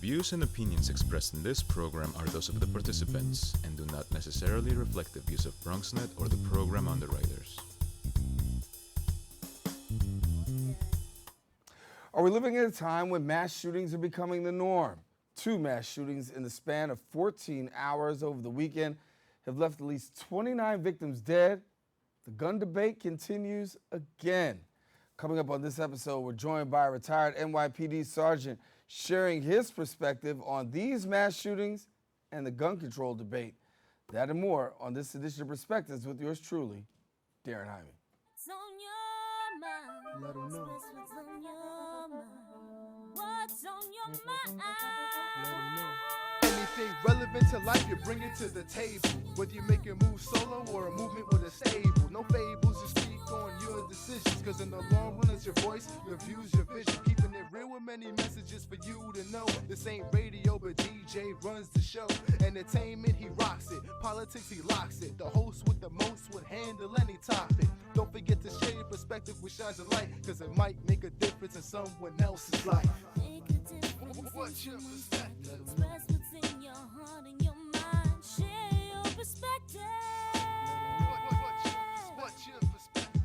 views and opinions expressed in this program are those of the participants and do not necessarily reflect the views of BronxNet or the program underwriters. Are we living at a time when mass shootings are becoming the norm? 2 mass shootings in the span of 14 hours over the weekend have left at least 29 victims dead. The gun debate continues again. Coming up on this episode, we're joined by a retired NYPD Sergeant sharing his perspective on these mass shootings and the gun control debate. That and more on this edition of Perspectives with yours truly, Daren Jaime. What's on your mind? Let 'em know. Express what's on your mind. What's on your mind? Let 'em know. Anything relevant to life, you bring it to the table. Whether you make a move solo or a movement with a stable. No fables, you speak on your decisions. Cause in the long run, it's your voice, your views, your vision. Keeping it real with many messages for you to know. This ain't radio, but DJ runs the show. Entertainment, he rocks it. Politics, he locks it. The host with the most would handle any topic. Don't forget to share your perspective with shines of light. Cause it might make a difference in someone else's life. Make a difference. What's your perspective? Express what's in your heart and your mind. Share your perspective. What's your perspective?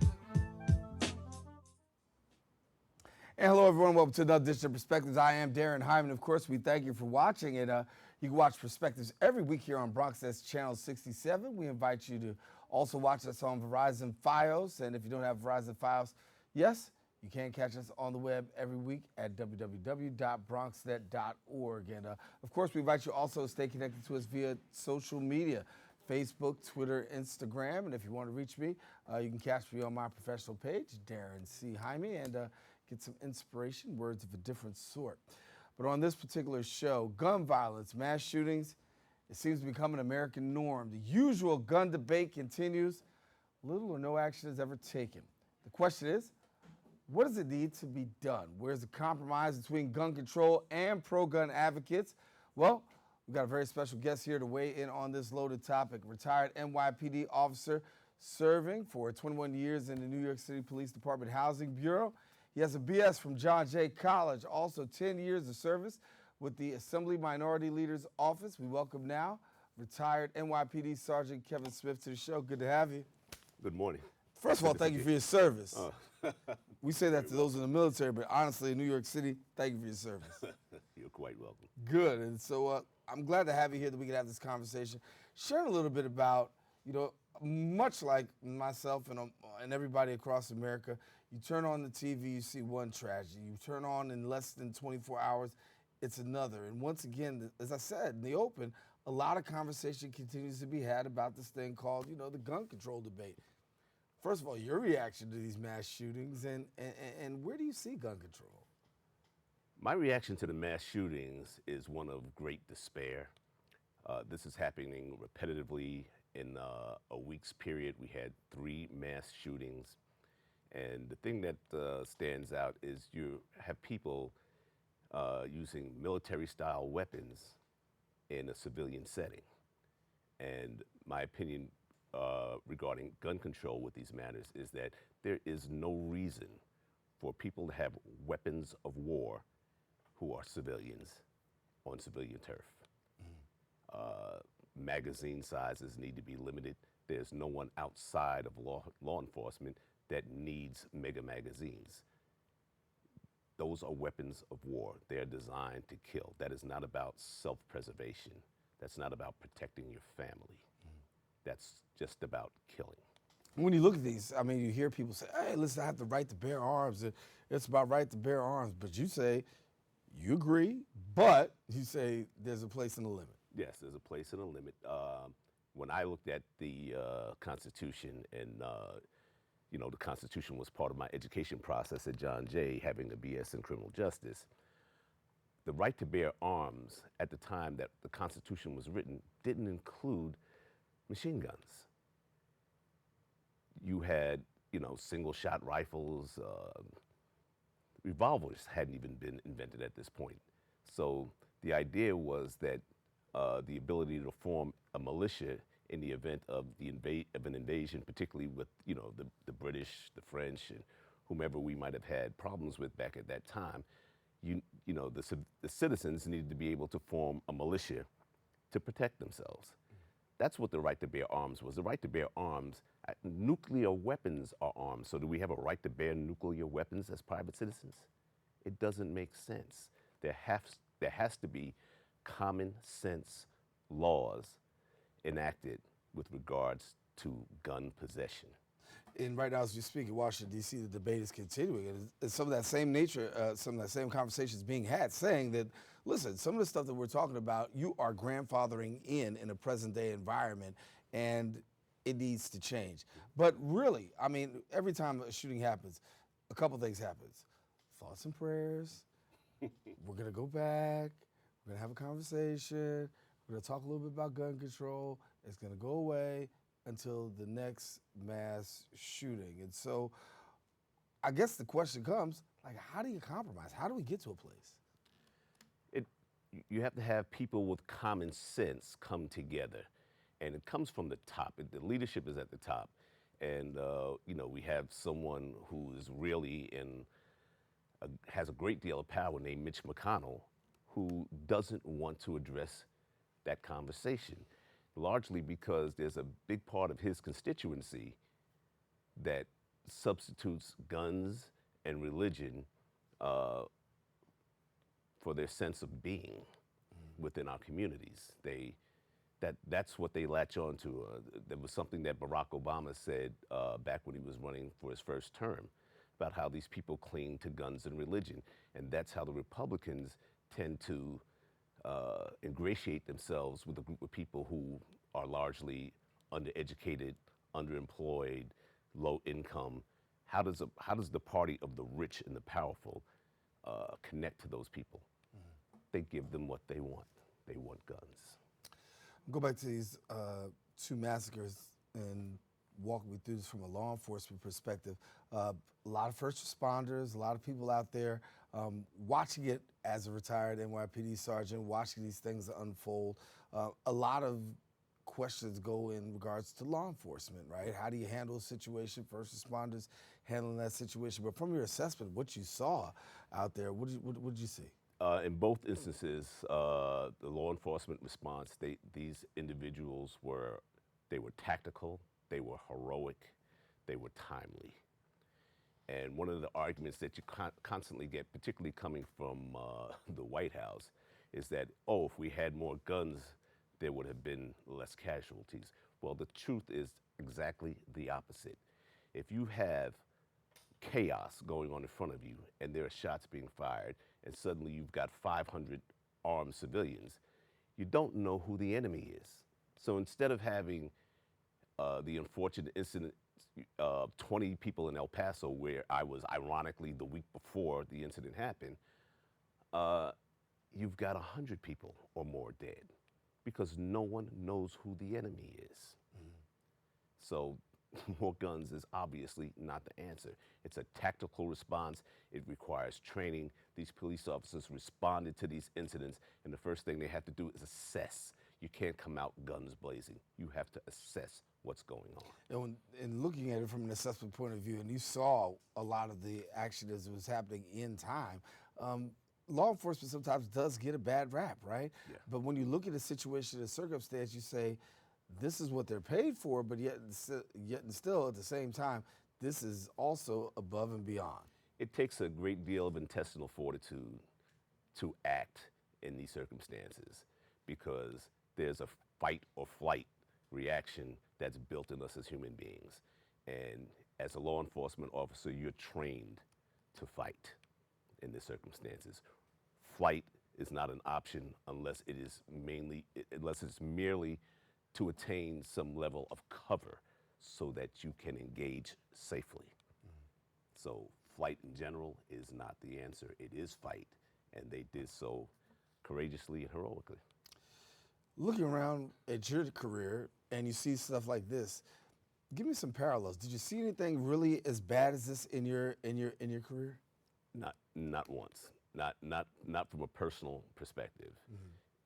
And hello, everyone. Welcome to another edition of Perspectives. I am Daren Jaime. Of course, we thank you for watching it. You can watch Perspectives every week here on BronxNet's Channel 67. We invite you to also watch us on Verizon Fios. And if you don't have Verizon Fios, yes, you can catch us on the web every week at www.bronxnet.org. And of course, we invite you also to stay connected to us via social media, Facebook, Twitter, Instagram. And if you want to reach me, you can catch me on my professional page, Daren C. Jaime, and get some inspiration, words of a different sort. But on this particular show, gun violence, mass shootings, it seems to become an American norm. The usual gun debate continues. Little or no action is ever taken. The question is, what does it need to be done? Where's the compromise between gun control and pro-gun advocates? Well, we've got a very special guest here to weigh in on this loaded topic. Retired NYPD officer serving for 21 years in the New York City Police Department Housing Bureau. He has a BS from John Jay College, also 10 years of service with the Assembly Minority Leaders Office. We welcome now retired NYPD Sergeant Kevin Smith to the show. Good to have you. Good morning. First of all, thank you for your service. Oh. We say that to those in the military, but honestly, in New York City, thank you for your service. You're quite welcome. Good, and so I'm glad to have you here that we can have this conversation. Share a little bit about, much like myself and everybody across America, you turn on the TV, you see one tragedy. You turn on in less than 24 hours, it's another. And once again, as I said in the open, a lot of conversation continues to be had about this thing called, the gun control debate. First of all, your reaction to these mass shootings, and where do you see gun control? My reaction to the mass shootings is one of great despair. This is happening repetitively. In a week's period, we had 3 mass shootings. And the thing that stands out is you have people using military-style weapons in a civilian setting. And my opinion regarding gun control with these matters is that there is no reason for people to have weapons of war who are civilians on civilian turf. Magazine sizes need to be limited. There's no one outside of law enforcement that needs mega magazines. Those are weapons of war. They're designed to kill. That is not about self-preservation. That's not about protecting your family. That's just about killing. When you look at these, you hear people say, hey, listen, I have the right to bear arms. It's about right to bear arms. But you say, you agree, but you say there's a place and a limit. Yes, there's a place and a limit. When I looked at the Constitution, and the Constitution was part of my education process at John Jay, having a BS in criminal justice, the right to bear arms at the time that the Constitution was written didn't include machine guns. You had, single-shot rifles. Revolvers hadn't even been invented at this point. So the idea was that the ability to form a militia in the event of an invasion, particularly with the British, the French, and whomever we might have had problems with back at that time, you know, the citizens needed to be able to form a militia to protect themselves. That's what the right to bear arms was. The right to bear arms, nuclear weapons are arms. So do we have a right to bear nuclear weapons as private citizens? It doesn't make sense. There has to be common sense laws enacted with regards to gun possession. And right now, as we speak in Washington, D.C., the debate is continuing. And some of that same nature, some of that same conversation is being had, saying that, listen, some of the stuff that we're talking about, you are grandfathering in a present-day environment, and it needs to change. But really, I mean, every time a shooting happens, a couple things happens. Thoughts and prayers. We're going to go back. We're going to have a conversation. We're going to talk a little bit about gun control. It's going to go away until the next mass shooting. And so I guess the question comes, like, how do you compromise? How do we get to a place? You have to have people with common sense come together, and it comes from the top. The leadership is at the top, and you know, we have someone who is really has a great deal of power named Mitch McConnell, who doesn't want to address that conversation, largely because there's a big part of his constituency that substitutes guns and religion for their sense of being within our communities. That's what they latch on to. There was something that Barack Obama said back when he was running for his first term about how these people cling to guns and religion. And that's how the Republicans tend to ingratiate themselves with a group of people who are largely undereducated, underemployed, low income. How does the party of the rich and the powerful connect to those people? They give them what they want. They want guns. Go back to these two massacres and walk me through this from a law enforcement perspective. A lot of first responders, a lot of people out there watching it as a retired NYPD sergeant, watching these things unfold. A lot of questions go in regards to law enforcement, right? How do you handle a situation? First responders handling that situation. But from your assessment, what you saw out there, what did you see? In both instances, the law enforcement response, these individuals were tactical, they were heroic, they were timely. And one of the arguments that you constantly get, particularly coming from the White House, is that, oh, if we had more guns, there would have been less casualties. Well, the truth is exactly the opposite. If you have chaos going on in front of you and there are shots being fired and suddenly you've got 500 armed civilians, you don't know who the enemy is. So instead of having the unfortunate incident, 20 people in El Paso, where I was ironically the week before the incident happened, you've got 100 people or more dead because no one knows who the enemy is. So more guns is obviously not the answer. It's a tactical response. It requires training. These police officers responded to these incidents, and the first thing they have to do is assess. You can't come out guns blazing. You have to assess what's going on. And looking at it from an assessment point of view, and you saw a lot of the action as it was happening in time, law enforcement sometimes does get a bad rap, right? Yeah. But when you look at a situation, a circumstance, you say, this is what they're paid for, but yet and still at the same time, this is also above and beyond. It takes a great deal of intestinal fortitude to act in these circumstances because there's a fight or flight reaction that's built in us as human beings. And as a law enforcement officer, you're trained to fight in these circumstances. Flight is not an option unless it's merely to attain some level of cover so that you can engage safely. So flight in general is not the answer. It is fight, and they did so courageously and heroically. Looking around at your career and you see stuff like this, give me some parallels. Did you see anything really as bad as this in your career? Not once. Not from a personal perspective.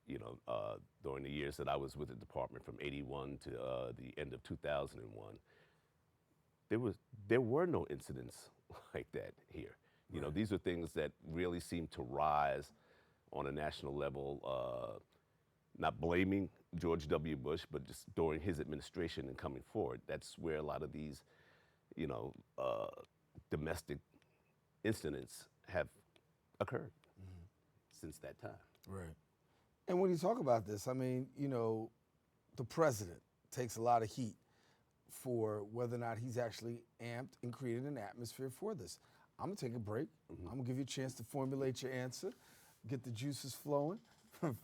You know, during the years that I was with the department from '81 to the end of 2001, there were no incidents like that here. You know, these are things that really seem to rise on a national level, not blaming George W. Bush, but just during his administration and coming forward. That's where a lot of these, you know, domestic incidents have occurred since that time. Right. And when you talk about this, I mean, you know, the president takes a lot of heat for whether or not he's actually amped and created an atmosphere for this. I'm gonna take a break. I'm gonna give you a chance to formulate your answer, get the juices flowing.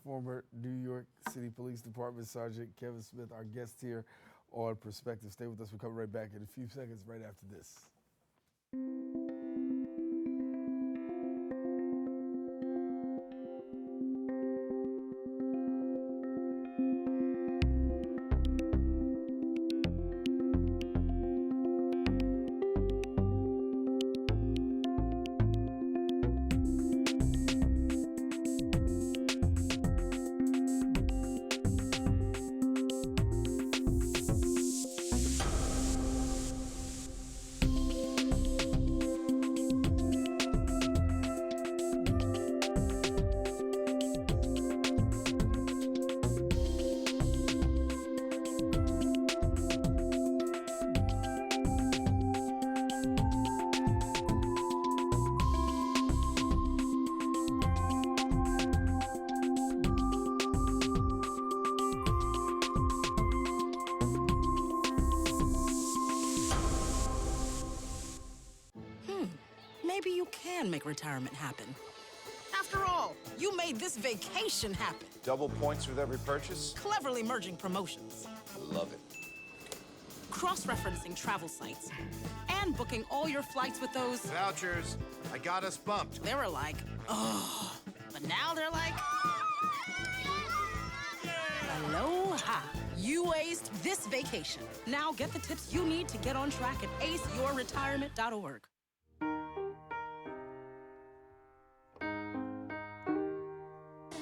Former New York City Police Department Sergeant Kevin Smith, our guest here on Perspective. Stay with us. We'll come right back in a few seconds right after this. Maybe you can make retirement happen. After all, you made this vacation happen. Double points with every purchase? Cleverly merging promotions, I love it. cross-referencing travel sites, and booking all your flights with those. Vouchers. I got us bumped. They were like, oh, but now they're like, aloha. You aced this vacation. Now get the tips you need to get on track at aceyourretirement.org.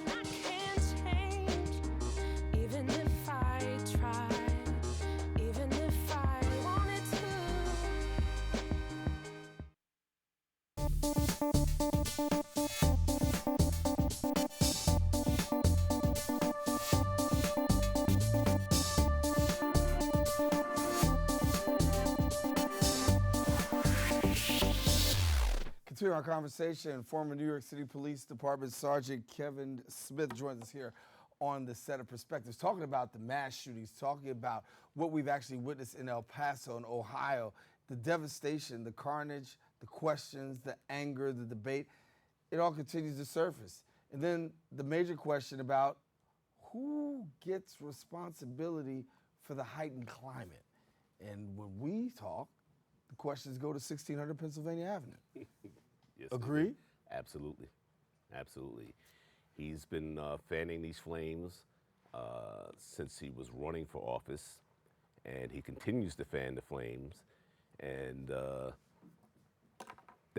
I can't change, even if I tried, even if I wanted Continue our conversation. Former New York City Police Department Sergeant Kevin Smith joins us here on the Set of Perspectives, talking about the mass shootings, talking about what we've actually witnessed in El Paso and Ohio, the devastation, the carnage, the questions, the anger, the debate. It all continues to surface. And then the major question about who gets responsibility for the heightened climate. And when we talk, the questions go to 1600 Pennsylvania Avenue. Yes, Agree? indeed. Absolutely, absolutely. He's been fanning these flames since he was running for office, and he continues to fan the flames. And the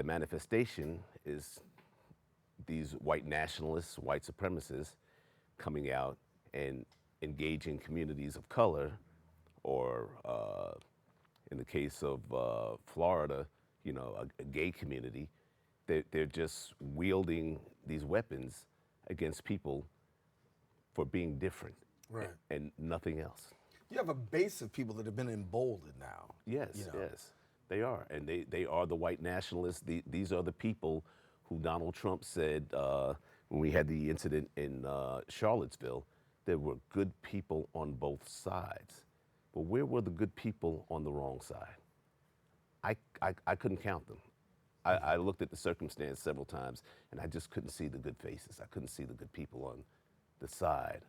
manifestation is these white nationalists, white supremacists, coming out and engaging communities of color, or in the case of Florida, you know, a gay community. They're just wielding these weapons against people for being different, Right. and nothing else. You have a base of people that have been emboldened now. Yes, you know. yes, they are, and they are the white nationalists. These are the people who Donald Trump said when we had the incident in Charlottesville, there were good people on both sides. But where were the good people on the wrong side? I couldn't count them. I looked at the circumstance several times, and I just couldn't see the good faces. I couldn't see the good people on the side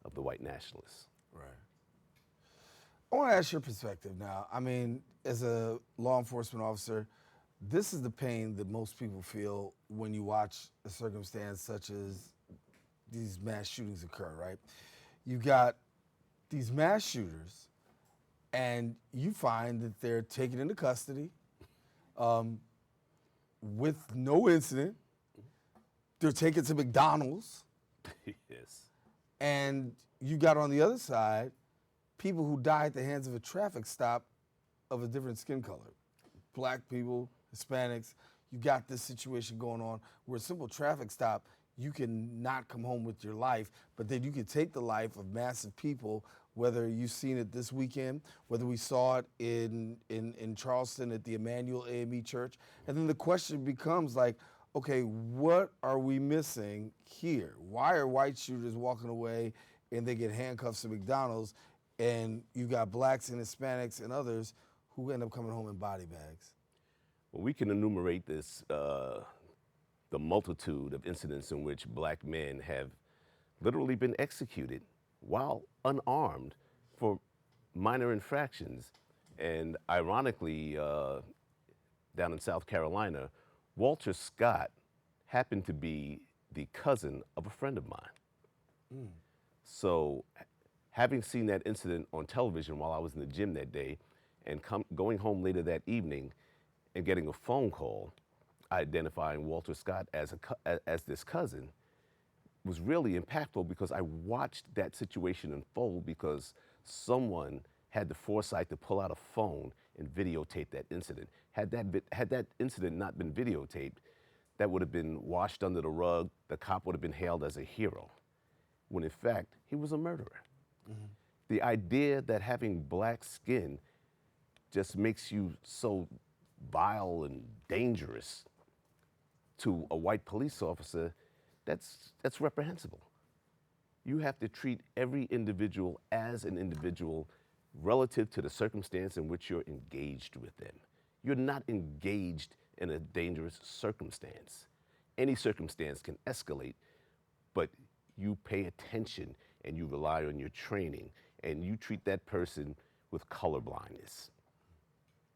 of the white nationalists. Right. I want to ask your perspective now. I mean, as a law enforcement officer, this is the pain that most people feel when you watch a circumstance such as these mass shootings occur, right? You've got these mass shooters, and you find that they're taken into custody with no incident. They're taken to McDonald's. Yes. And you got on the other side people who die at the hands of a traffic stop of a different skin color. Black people, Hispanics. you got this situation going on where a simple traffic stop, you can not come home with your life, but then you can take the life of massive people, whether you've seen it this weekend, whether we saw it in Charleston at the Emmanuel AME Church. And then the question becomes like, okay, what are we missing here? Why are white shooters walking away and they get handcuffs to McDonald's, and you got blacks and Hispanics and others who end up coming home in body bags? Well, we can enumerate this, the multitude of incidents in which black men have literally been executed while unarmed for minor infractions. And ironically, down in South Carolina, Walter Scott happened to be the cousin of a friend of mine. So having seen that incident on television while I was in the gym that day and going home later that evening and getting a phone call identifying Walter Scott as this cousin was really impactful, because I watched that situation unfold because someone had the foresight to pull out a phone and videotape that incident. Had that incident not been videotaped, that would have been washed under the rug. The cop would have been hailed as a hero, when in fact, he was a murderer. The idea that having black skin just makes you so vile and dangerous to a white police officer, that's reprehensible. You have to treat every individual as an individual relative to the circumstance in which you're engaged with them. You're not engaged in a dangerous circumstance. Any circumstance can escalate, but you pay attention and you rely on your training, and you treat that person with color blindness.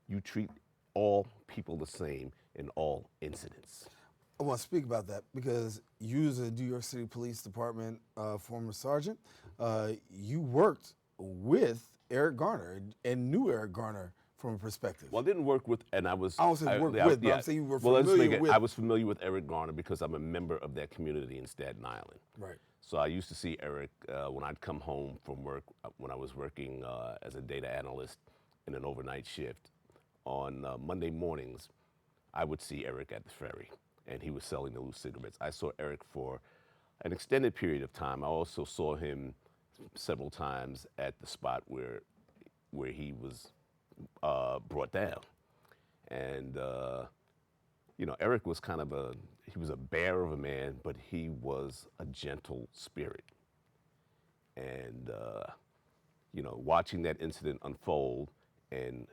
You treat all people the same in all incidents. I want to speak about that because you, as a New York City Police Department former sergeant, you worked with Eric Garner and knew Eric Garner from a perspective. Well, I didn't work with, and I was. I don't say work with, but I'm saying you were well, familiar with. I was familiar with Eric Garner because I'm a member of that community in Staten Island. Right. So I used to see Eric when I'd come home from work, when I was working as a data analyst in an overnight shift. On Monday mornings, I would see Eric at the ferry, and he was selling the loose cigarettes. I saw Eric for an extended period of time. I also saw him several times at the spot where he was brought down. And you know, Eric was he was a bear of a man, but he was a gentle spirit. And you know, watching that incident unfold and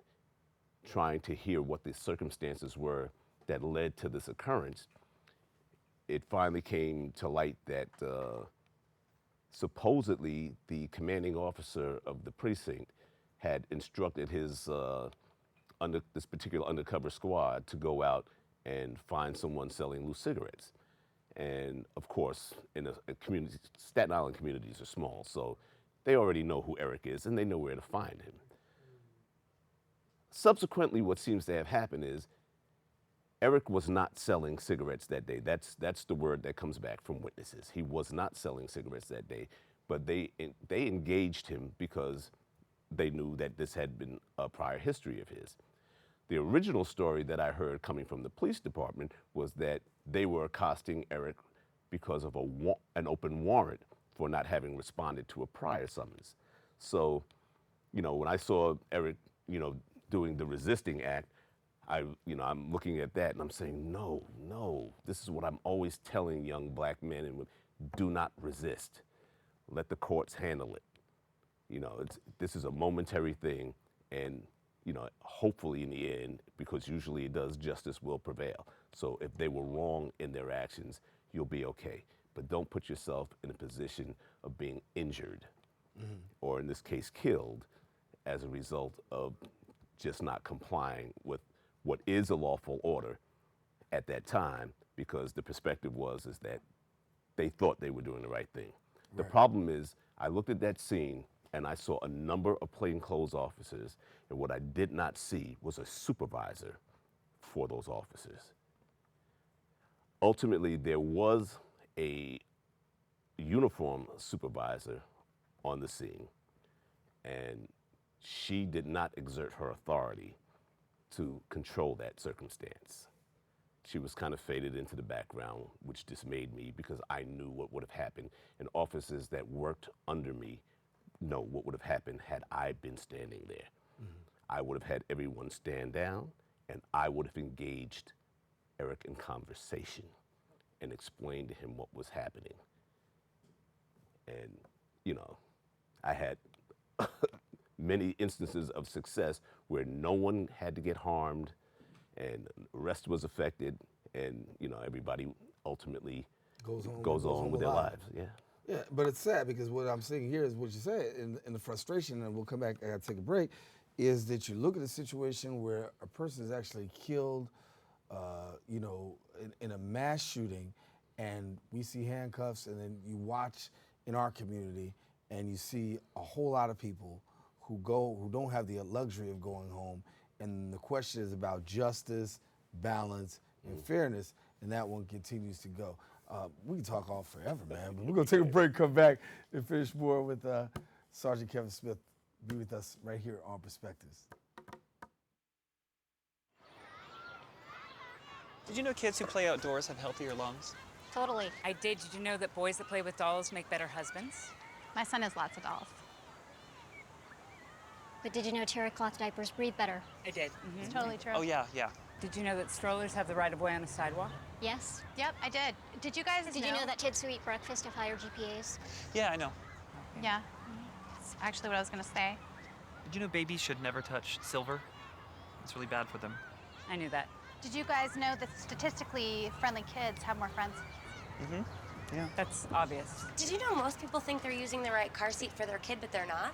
trying to hear what the circumstances were that led to this occurrence, it finally came to light that supposedly the commanding officer of the precinct had instructed his this particular undercover squad to go out and find someone selling loose cigarettes. And of course, in a community, Staten Island communities are small, so they already know who Eric is and they know where to find him. Subsequently, what seems to have happened is Eric was not selling cigarettes that day. That's the word that comes back from witnesses. He was not selling cigarettes that day, but they engaged him because they knew that this had been a prior history of his. The original story that I heard coming from the police department was that they were accosting Eric because of an open warrant for not having responded to a prior summons. So, you know, when I saw Eric, you know, doing the resisting act, I'm looking at that and I'm saying, no, this is what I'm always telling young black men and women: do not resist. Let the courts handle it. You know, this is a momentary thing, and you know, hopefully in the end, because usually it does, justice will prevail. So if they were wrong in their actions, you'll be okay. But don't put yourself in a position of being injured, or in this case, killed, as a result of just not complying with what is a lawful order at that time, because the perspective is that they thought they were doing the right thing. Right. The problem is, I looked at that scene and I saw a number of plainclothes officers, and what I did not see was a supervisor for those officers. Ultimately, there was a uniform supervisor on the scene, and she did not exert her authority to control that circumstance. she was kind of faded into the background, which dismayed me because I knew what would have happened. And officers that worked under me know what would have happened had I been standing there. I would have had everyone stand down, and I would have engaged Eric in conversation and explained to him what was happening. And, you know, I had many instances of success where no one had to get harmed and arrest was affected, and, you know, everybody ultimately goes on with their lives. Yeah. Yeah, but it's sad because what I'm seeing here is what you said, and the frustration, and we'll come back, I gotta take a break, is that you look at a situation where a person is actually killed, you know, in a mass shooting, and we see handcuffs, and then you watch in our community, and you see a whole lot of people who don't have the luxury of going home, and the question is about justice, balance, and fairness, and that one continues to go. We can talk all forever, man, but we're gonna take a break, come back, and finish more with Sergeant Kevin Smith. Be with us right here on Perspectives. Did you know kids who play outdoors have healthier lungs? Totally. I did. Did you know that boys that play with dolls make better husbands? My son has lots of dolls. But did you know terry cloth diapers breathe better? I did. It's totally true. Oh, yeah. Did you know that strollers have the right of way on a sidewalk? Yes. Yep, I did. Did you guys Did you know that kids who eat breakfast have higher GPAs? Yeah, I know. Yeah. That's actually what I was going to say. Did you know babies should never touch silver? It's really bad for them. I knew that. Did you guys know that statistically friendly kids have more friends? Mm-hmm. Yeah. That's obvious. Did you know most people think they're using the right car seat for their kid, but they're not?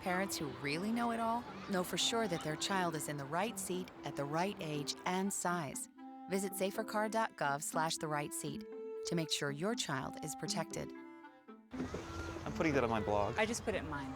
Parents who really know it all know for sure that their child is in the right seat at the right age and size. Visit safercar.gov/the right seat to make sure your child is protected. I'm putting that on my blog. I just put it in mine.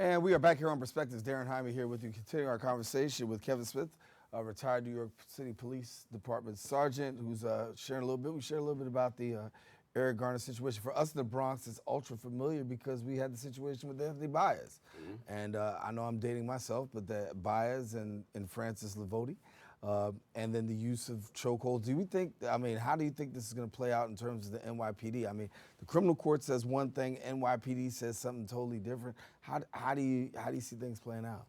And we are back here on Perspectives. Daren Jaime here with you, continuing our conversation with Kevin Smith, a retired New York City Police Department sergeant, who's sharing a little bit. We shared a little bit about the Eric Garner situation. For us in the Bronx, it's ultra familiar because we had the situation with Anthony Baez. And I know I'm dating myself, but the Baez and Francis Livoti, and then the use of chokeholds. Do we think, I mean, how do you think this is going to play out in terms of the NYPD? I mean, the criminal court says one thing, NYPD says something totally different. How do you see things playing out?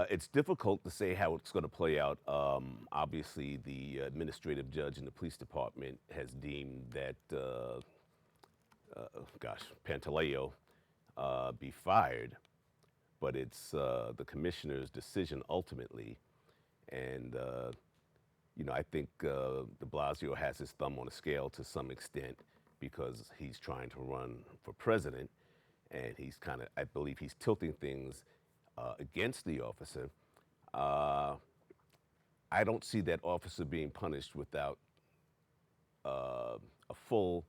It's difficult to say how it's going to play out. Obviously, the administrative judge in the police department has deemed that, Pantaleo be fired, but it's the commissioner's decision ultimately. And, I think de Blasio has his thumb on the scale to some extent because he's trying to run for president, and he's I believe he's tilting things against the officer. I don't see that officer being punished without a full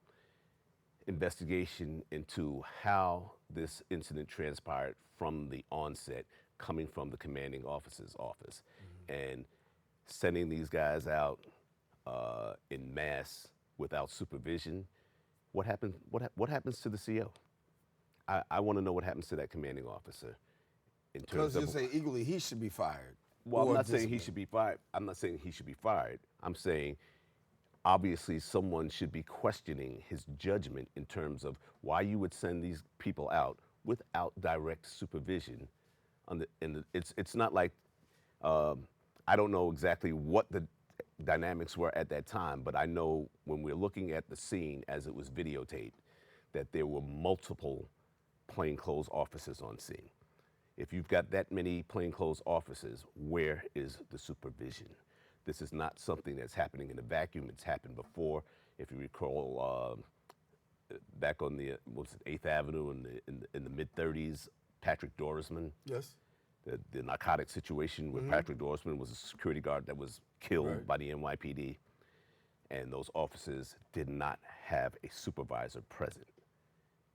investigation into how this incident transpired from the onset, coming from the commanding officer's office. And sending these guys out in mass without supervision, what happens to the CO? I want to know what happens to that commanding officer. Because you say equally he should be fired. Well, I'm not saying he should be fired. I'm not saying he should be fired. I'm saying obviously someone should be questioning his judgment in terms of why you would send these people out without direct supervision. It's not like I don't know exactly what the dynamics were at that time, but I know when we're looking at the scene as it was videotaped, that there were multiple plainclothes officers on scene. If you've got that many plainclothes officers, where is the supervision? This is not something that's happening in a vacuum. It's happened before. If you recall, back on the 8th Avenue in the mid-30s, Patrick Dorisman. Yes. The narcotic situation where Patrick Dorisman was a security guard that was killed by the NYPD, and those officers did not have a supervisor present.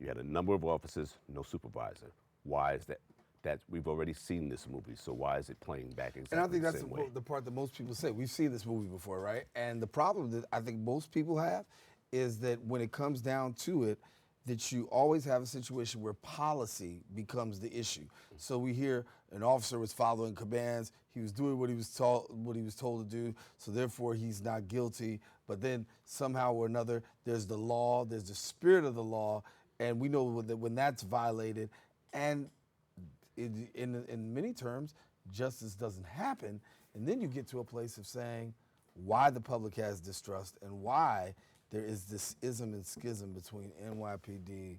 You had a number of officers, no supervisor. Why is that? That we've already seen this movie, so why is it playing back exactly the same way? And I think that's the part that most people say. We've seen this movie before, right? And the problem that I think most people have is that when it comes down to it, that you always have a situation where policy becomes the issue. So we hear an officer was following commands, he was doing what he was told to do, so therefore he's not guilty. But then somehow or another, there's the law, there's the spirit of the law, and we know that when that's violated, and in many terms, justice doesn't happen, and then you get to a place of saying why the public has distrust and why there is this ism and schism between NYPD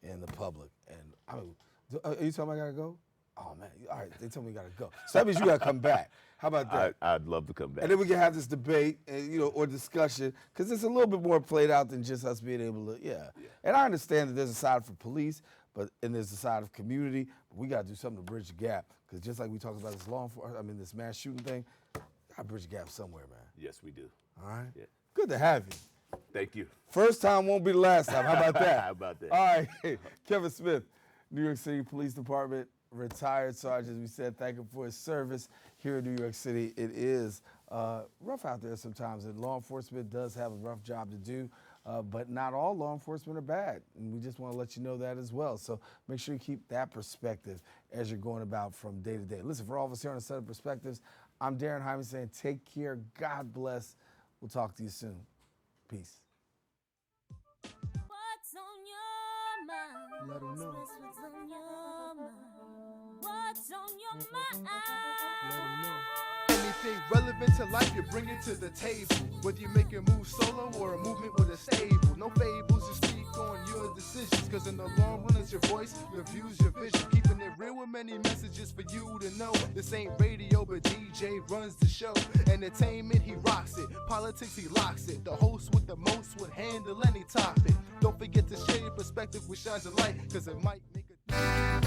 and the public. And I mean, are you telling me I gotta go? Oh man, all right, they tell me I gotta go. So that means you gotta come back. How about that? I'd love to come back. And then we can have this debate, and, or discussion, because it's a little bit more played out than just us being able to, yeah. And I understand that there's a side for police, and there's a side of community, but we gotta do something to bridge the gap, because just like we talked about this mass shooting thing, gotta bridge the gap somewhere, man. Yes, we do. All right? Yeah. Good to have you. Thank you. First time won't be the last time. How about that? How about that? All right. Kevin Smith, New York City Police Department, retired sergeant, as we said, thank him for his service here in New York City. It is rough out there sometimes, and law enforcement does have a rough job to do, but not all law enforcement are bad, and we just want to let you know that as well. So make sure you keep that perspective as you're going about from day to day. Listen, for all of us here on A Set of Perspectives, I'm Daren Jaime saying take care, God bless. We'll talk to you soon. Peace. What's on your mind? Let 'em know. What's on your mind? What's on your mind? Let 'em know. Anything relevant to life, you bring it to the table. Whether you make a move solo or a movement with a stable. No fables, you speak on your decisions. Cause in the long run, it's your voice, your views, your vision. Keeping it real with many messages for you to know. This ain't radio, but DJ runs the show. Entertainment, he rocks it. Politics, he locks it. The host with the most would handle any topic. Don't forget to share your perspective with shines of light, cause it might make a